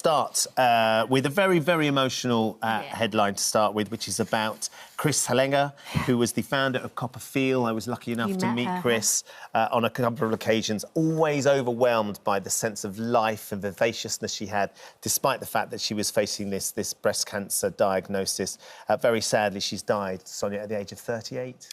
Start with a very, very emotional headline to start with, which is about Kris Hallenga, who was the founder of Coppafeel. I was lucky enough to meet Kris on a couple of occasions, always overwhelmed by the sense of life and vivaciousness she had, despite the fact that she was facing this breast cancer diagnosis. Very sadly, she's died, Sonia, at the age of 38.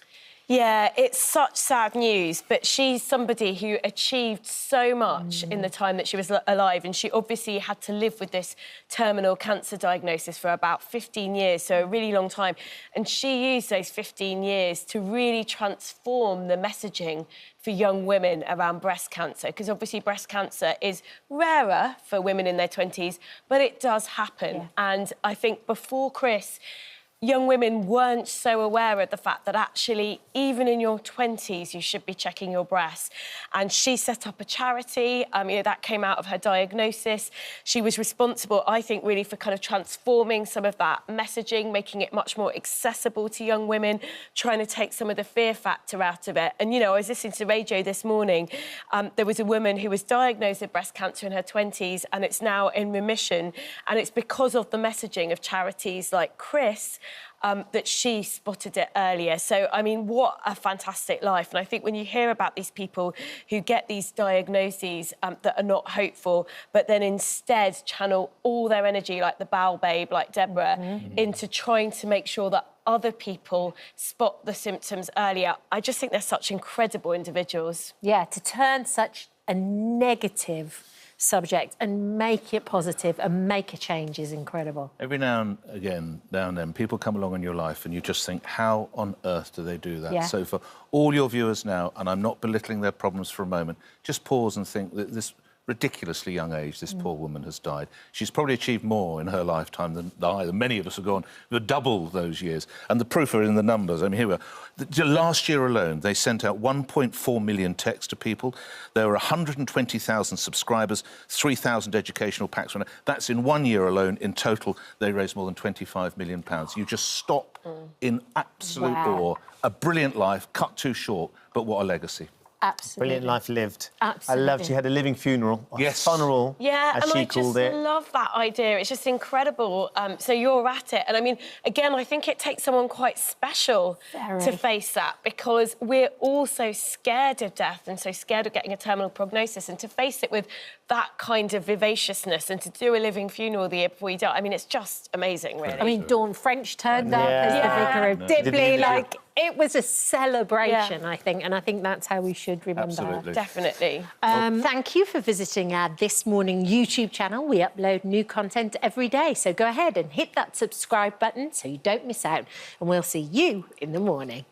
Yeah, it's such sad news, but she's somebody who achieved so much in the time that she was alive, and she obviously had to live with this terminal cancer diagnosis for about 15 years, so a really long time. And she used those 15 years to really transform the messaging for young women around breast cancer, because obviously breast cancer is rarer for women in their 20s, but it does happen. Yeah. And I think before Kris, young women weren't so aware of the fact that actually, even in your 20s, you should be checking your breasts. And she set up a charity, that came out of her diagnosis. She was responsible, I think, really for kind of transforming some of that messaging, making it much more accessible to young women, trying to take some of the fear factor out of it. And, you know, I was listening to the radio this morning. There was a woman who was diagnosed with breast cancer in her 20s, and it's now in remission. And it's because of the messaging of charities like Kris that she spotted it earlier. So, I mean, what a fantastic life. And I think when you hear about these people who get these diagnoses that are not hopeful, but then instead channel all their energy, like the bowel babe, like Deborah, into trying to make sure that other people spot the symptoms earlier, I just think they're such incredible individuals. Yeah, to turn such a negative subject and make it positive and make a change is incredible. Every now and then, people come along in your life and you just think, how on earth do they do that? Yeah. So for all your viewers now, and I'm not belittling their problems for a moment, just pause and think that this ridiculously young age, this poor woman has died. She's probably achieved more in her lifetime than many of us have gone, double those years. And the proof are in the numbers. I mean, here we are. Last year alone, they sent out 1.4 million texts to people. There were 120,000 subscribers, 3,000 educational packs. That's in 1 year alone. In total, they raised more than £25 million. You just stop in absolute awe. A brilliant life, cut too short, but what a legacy. Absolutely. Brilliant life lived. Absolutely. I loved she had a living funeral. Yes. Funeral, as she called it. I just love that idea. It's just incredible. So you're at it. And I mean, again, I think it takes someone quite special to face that, because we're all so scared of death and so scared of getting a terminal prognosis, and to face it with that kind of vivaciousness and to do a living funeral the year before you die, I mean, it's just amazing, really. I mean, Dawn French turned up as the vicar of Dibley, like... It was a celebration, I think, and I think that's how we should remember her. Definitely. Thank you for visiting our This Morning YouTube channel. We upload new content every day, so go ahead and hit that subscribe button so you don't miss out, and we'll see you in the morning.